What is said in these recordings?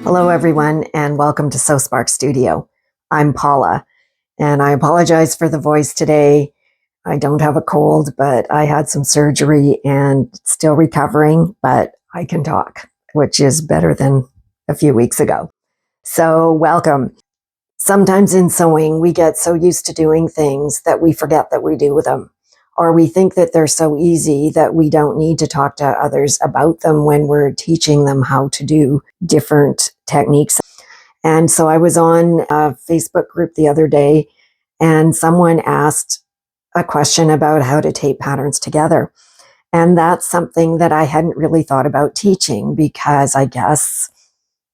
Hello, everyone, and welcome to SewSpark Studio. I'm Paula, and I apologize for the voice today. I don't have a cold, but I had some surgery and still recovering, but I can talk, which is better than a few weeks ago. So welcome. Sometimes in sewing, we get so used to doing things that we forget that we do them, or we think that they're so easy that we don't need to talk to others about them when we're teaching them how to do different techniques. And so I was on a Facebook group the other day, and someone asked a question about how to tape patterns together. And that's something that I hadn't really thought about teaching, because I guess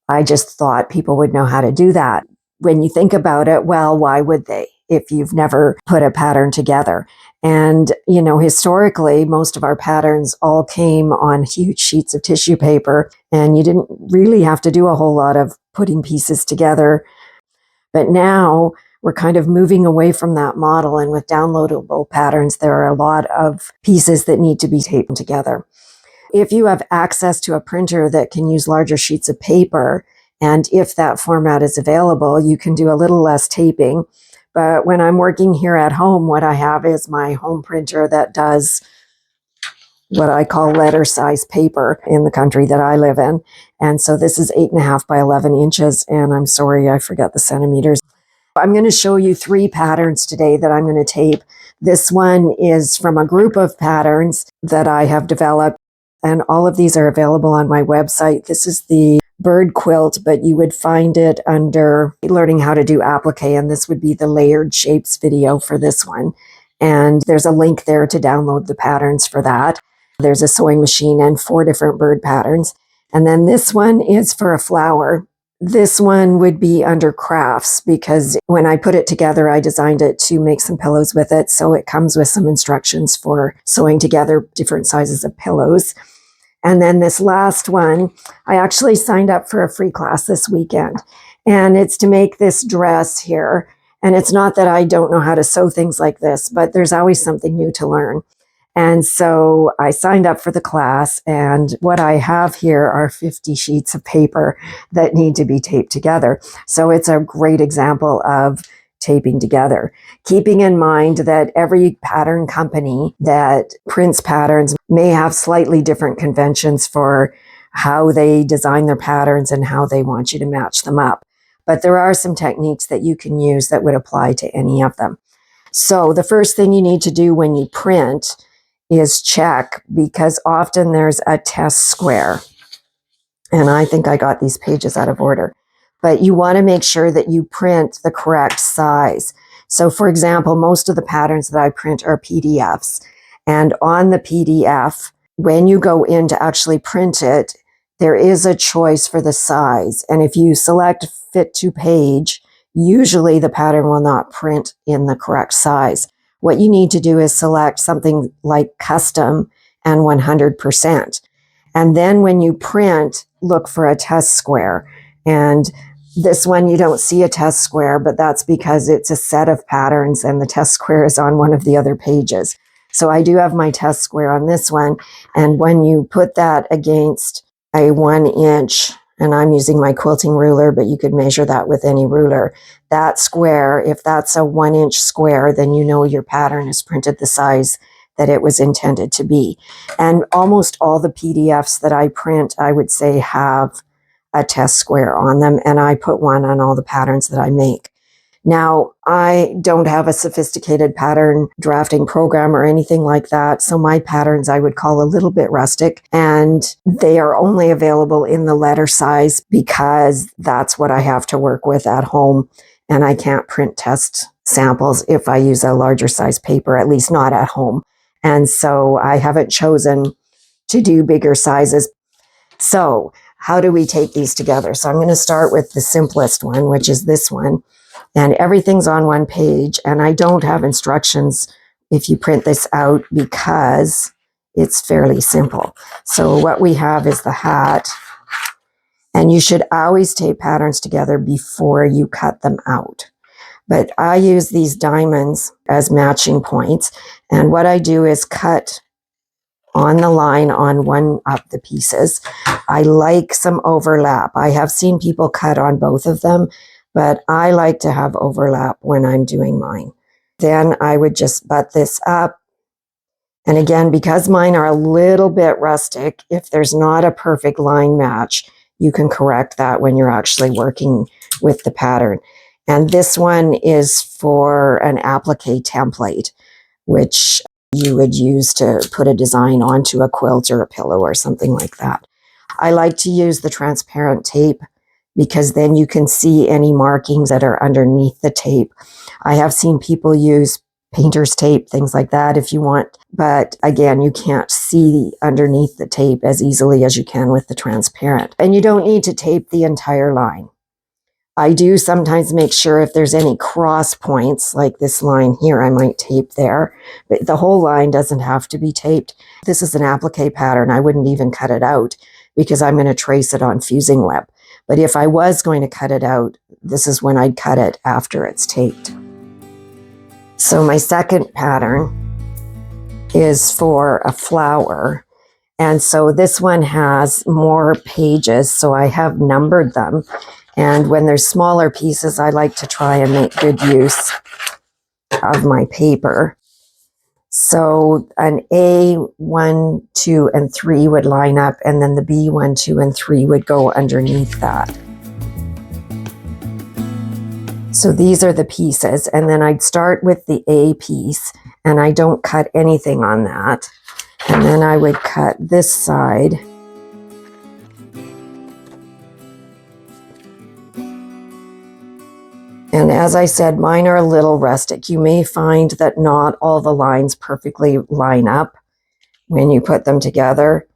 I just thought people would know how to do that. When you think about it, well, why would they if you've never put a pattern together? And, historically, most of our patterns all came on huge sheets of tissue paper, and you didn't really have to do a whole lot of putting pieces together. But now we're kind of moving away from that model, and with downloadable patterns, there are a lot of pieces that need to be taped together. If you have access to a printer that can use larger sheets of paper, and if that format is available, you can do a little less taping. But when I'm working here at home, what I have is my home printer that does what I call letter size paper in the country that I live in. And so this is 8.5 by 11 inches. And I'm sorry, I forgot the centimeters. I'm going to show you 3 patterns today that I'm going to tape. This one is from a group of patterns that I have developed, and all of these are available on my website. This is the bird quilt, but you would find it under learning how to do applique, and this would be the layered shapes video for this one. And there's a link there to download the patterns for that. There's a sewing machine and 4 different bird patterns. And then this one is for a flower. This one would be under crafts, because when I put it together, I designed it to make some pillows with it. So it comes with some instructions for sewing together different sizes of pillows. And then this last one, I actually signed up for a free class this weekend, and it's to make this dress here. And it's not that I don't know how to sew things like this, but there's always something new to learn. And so I signed up for the class, and what I have here are 50 sheets of paper that need to be taped together. So it's a great example of taping together, keeping in mind that every pattern company that prints patterns may have slightly different conventions for how they design their patterns and how they want you to match them up. But there are some techniques that you can use that would apply to any of them. So the first thing you need to do when you print is check, because often there's a test square. And I think I got these pages out of order. But you want to make sure that you print the correct size. So for example, most of the patterns that I print are PDFs. And on the PDF, when you go in to actually print it, there is a choice for the size. And if you select fit to page, usually the pattern will not print in the correct size. What you need to do is select something like custom and 100%. And then when you print, look for a test square. And this one, you don't see a test square, but that's because it's a set of patterns and the test square is on one of the other pages. So I do have my test square on this one. And when you put that against a 1 inch, and I'm using my quilting ruler, but you could measure that with any ruler, that square, if that's a 1 inch square, then you know your pattern is printed the size that it was intended to be. And almost all the PDFs that I print, I would say, have a test square on them, and I put one on all the patterns that I make. Now, I don't have a sophisticated pattern drafting program or anything like that, so my patterns I would call a little bit rustic, and they are only available in the letter size because that's what I have to work with at home, and I can't print test samples if I use a larger size paper, at least not at home. And so I haven't chosen to do bigger sizes. So how do we take these together? So I'm going to start with the simplest one, which is this one. And everything's on one page. And I don't have instructions if you print this out because it's fairly simple. So what we have is the hat. And you should always tape patterns together before you cut them out. But I use these diamonds as matching points. And what I do is cut on the line on one of the pieces. I like some overlap. I have seen people cut on both of them, but I like to have overlap when I'm doing mine. Then I would just butt this up. And again, because mine are a little bit rustic, if there's not a perfect line match, you can correct that when you're actually working with the pattern. And this one is for an applique template, which you would use to put a design onto a quilt or a pillow or something like that. I like to use the transparent tape because then you can see any markings that are underneath the tape. I have seen people use painter's tape, things like that if you want. But again, you can't see underneath the tape as easily as you can with the transparent. And you don't need to tape the entire line. I do sometimes make sure if there's any cross points, like this line here, I might tape there. But the whole line doesn't have to be taped. This is an applique pattern. I wouldn't even cut it out because I'm going to trace it on fusing web. But if I was going to cut it out, this is when I'd cut it after it's taped. So my second pattern is for a flower. And so this one has more pages, so I have numbered them. And when there's smaller pieces, I like to try and make good use of my paper. So an A, 1, 2, and 3 would line up, and then the B, 1, 2, and 3 would go underneath that. So these are the pieces, and then I'd start with the A piece, and I don't cut anything on that. And then I would cut this side. And as I said, mine are a little rustic. You may find that not all the lines perfectly line up when you put them together.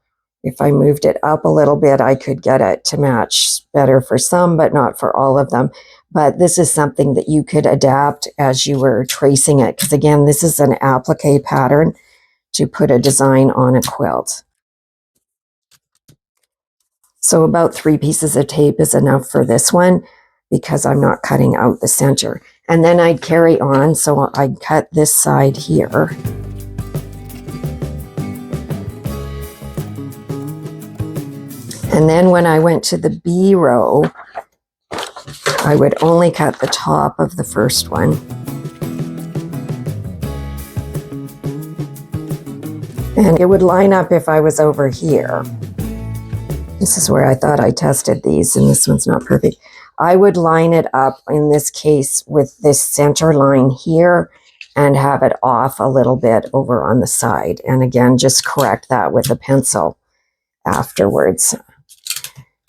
If I moved it up a little bit, I could get it to match better for some, but not for all of them. But this is something that you could adapt as you were tracing it. Because again, this is an applique pattern to put a design on a quilt. So about 3 pieces of tape is enough for this one because I'm not cutting out the center. And then I'd carry on, so I'd cut this side here. And then when I went to the B row, I would only cut the top of the first one. And it would line up if I was over here. This is where I thought I tested these, and this one's not perfect. I would line it up, in this case, with this center line here and have it off a little bit over on the side. And again, just correct that with a pencil afterwards.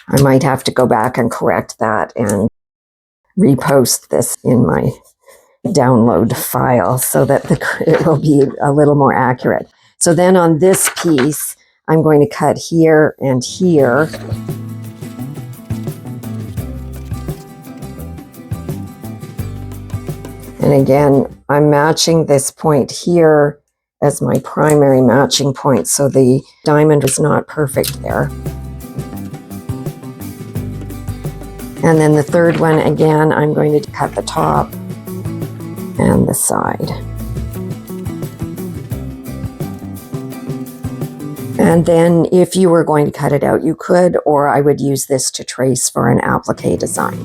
I might have to go back and correct that and repost this in my download file so that it will be a little more accurate. So then on this piece, I'm going to cut here and here. And again, I'm matching this point here as my primary matching point, so the diamond is not perfect there. And then the third one, again, I'm going to cut the top and the side. And then if you were going to cut it out, you could, or I would use this to trace for an applique design.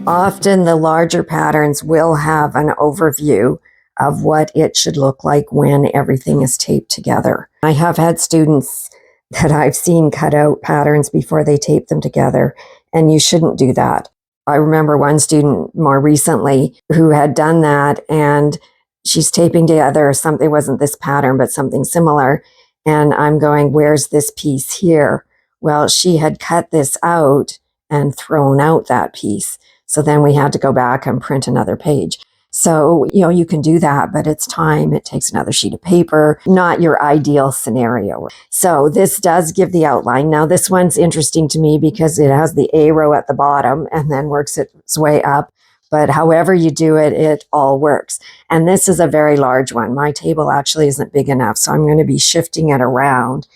Often the larger patterns will have an overview of what it should look like when everything is taped together. I have had students that I've seen cut out patterns before they tape them together, and you shouldn't do that. I remember one student more recently who had done that, and she's taping together something, it wasn't this pattern, but something similar, and I'm going, where's this piece here? Well, she had cut this out and thrown out that piece. So then we had to go back and print another page. So, you can do that, but it's time. It takes another sheet of paper, not your ideal scenario. So this does give the outline. Now this one's interesting to me because it has the A row at the bottom and then works its way up. But however you do it, it all works. And this is a very large one. My table actually isn't big enough, so I'm going to be shifting it around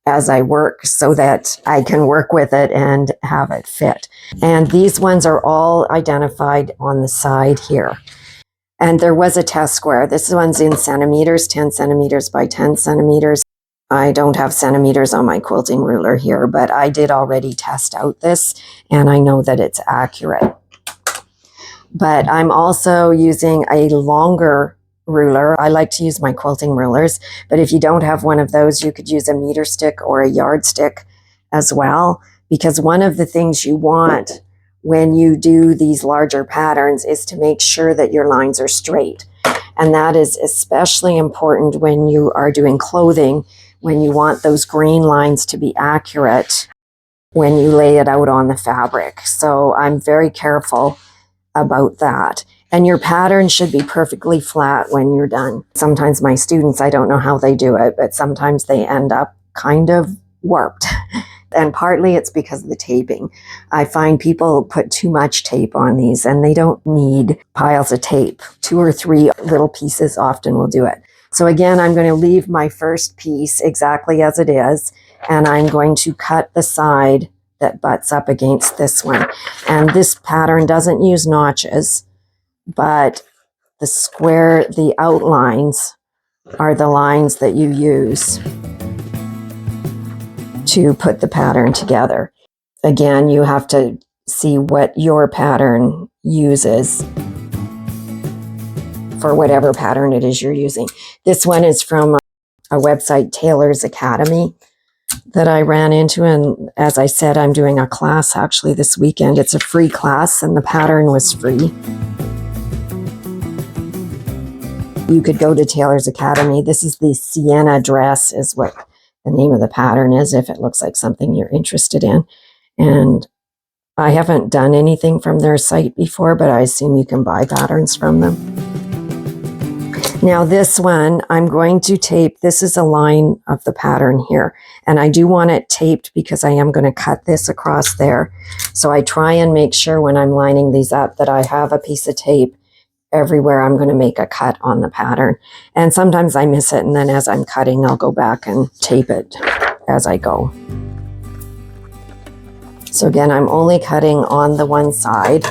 as I work so that I can work with it and have it fit. And these ones are all identified on the side here. And there was a test square. This one's in centimeters, 10 centimeters by 10 centimeters. I don't have centimeters on my quilting ruler here, but I did already test out this, and I know that it's accurate. But I'm also using a longer ruler. I like to use my quilting rulers, but if you don't have one of those, you could use a meter stick or a yardstick as well, because one of the things you want when you do these larger patterns is to make sure that your lines are straight. And that is especially important when you are doing clothing, when you want those grain lines to be accurate when you lay it out on the fabric. So I'm very careful about that. And your pattern should be perfectly flat when you're done. Sometimes my students, I don't know how they do it, but sometimes they end up kind of warped. And partly it's because of the taping. I find people put too much tape on these, and they don't need piles of tape. 2 or 3 little pieces often will do it. So again, I'm going to leave my first piece exactly as it is, and I'm going to cut the side that butts up against this one. And this pattern doesn't use notches, but the square, the outlines are the lines that you use to put the pattern together. Again, you have to see what your pattern uses for whatever pattern it is you're using. This one is from a website, Taylor's Academy, that I ran into. And as I said, I'm doing a class actually this weekend. It's a free class, and the pattern was free. You could go to Taylor's Academy. This is the Sienna dress is what the name of the pattern is, if it looks like something you're interested in. And I haven't done anything from their site before, but I assume you can buy patterns from them. Now this one, I'm going to tape. This is a line of the pattern here, and I do want it taped because I am going to cut this across there. So I try and make sure when I'm lining these up that I have a piece of tape everywhere I'm going to make a cut on the pattern. And sometimes I miss it, and then as I'm cutting, I'll go back and tape it as I go. So again, I'm only cutting on the one side.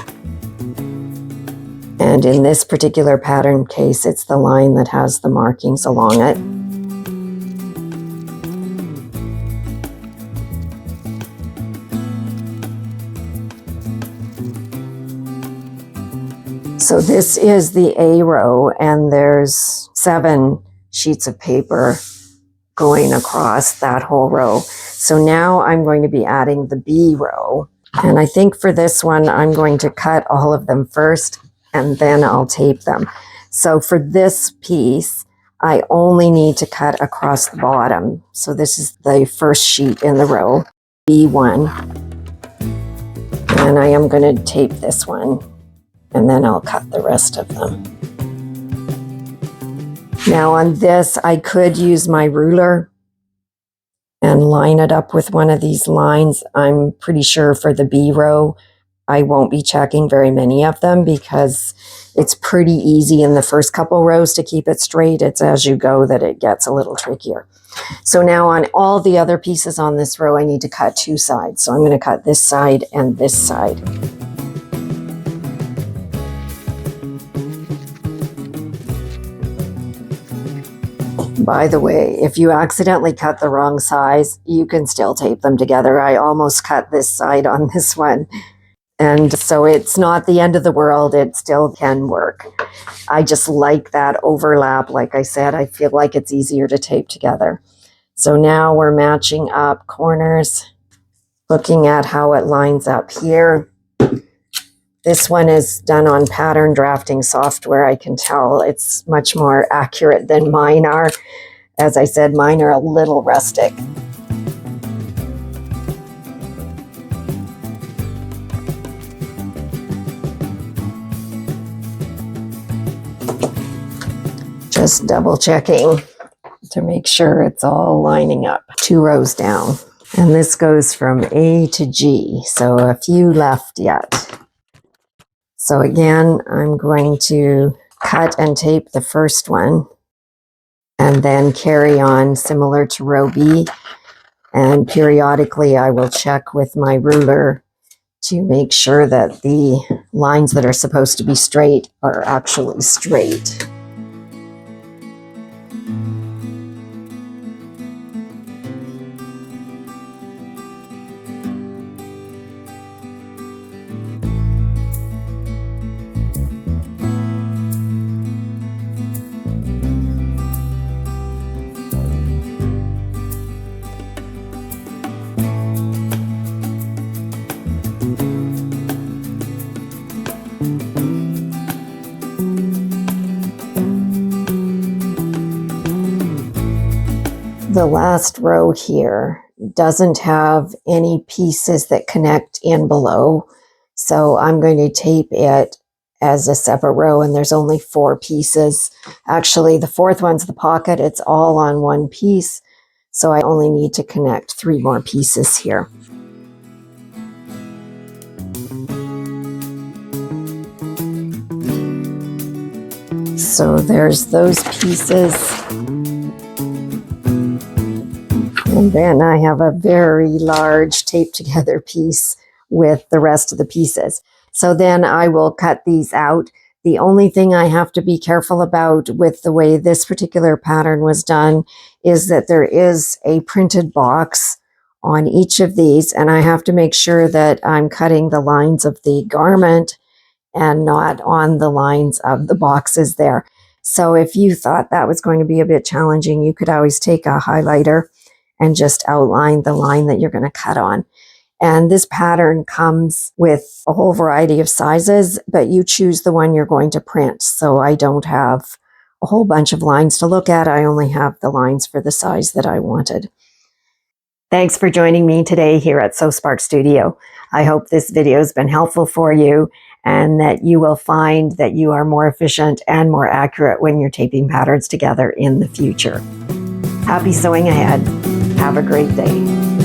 And in this particular pattern case, it's the line that has the markings along it. So this is the A row, and there's 7 sheets of paper going across that whole row. So now I'm going to be adding the B row. And I think for this one, I'm going to cut all of them first, and then I'll tape them. So for this piece, I only need to cut across the bottom. So this is the first sheet in the row, B1. And I am going to tape this one, and then I'll cut the rest of them. Now on this, I could use my ruler and line it up with one of these lines. I'm pretty sure for the B row, I won't be checking very many of them because it's pretty easy in the first couple rows to keep it straight. It's as you go that it gets a little trickier. So now on all the other pieces on this row, I need to cut 2 sides. So I'm going to cut this side and this side. By the way, if you accidentally cut the wrong size, you can still tape them together. I almost cut this side on this one. And so it's not the end of the world. It still can work. I just like that overlap. Like I said, I feel like it's easier to tape together. So now we're matching up corners, looking at how it lines up here. This one is done on pattern drafting software. I can tell it's much more accurate than mine are. As I said, mine are a little rustic. Just double checking to make sure it's all lining up. 2 rows down. And this goes from A to G, so a few left yet. So again, I'm going to cut and tape the first one and then carry on similar to row B. And periodically I will check with my ruler to make sure that the lines that are supposed to be straight are actually straight. The last row here doesn't have any pieces that connect in below, so I'm going to tape it as a separate row, and there's only 4 pieces. Actually, the 4th one's the pocket. It's all on one piece, so I only need to connect 3 more pieces here. So there's those pieces. And then I have a very large taped together piece with the rest of the pieces. So then I will cut these out. The only thing I have to be careful about with the way this particular pattern was done is that there is a printed box on each of these, and I have to make sure that I'm cutting the lines of the garment and not on the lines of the boxes there. So if you thought that was going to be a bit challenging, you could always take a highlighter and just outline the line that you're going to cut on. And this pattern comes with a whole variety of sizes, but you choose the one you're going to print. So I don't have a whole bunch of lines to look at. I only have the lines for the size that I wanted. Thanks for joining me today here at SewSpark Studio. I hope this video has been helpful for you and that you will find that you are more efficient and more accurate when you're taping patterns together in the future. Happy sewing ahead. Have a great day.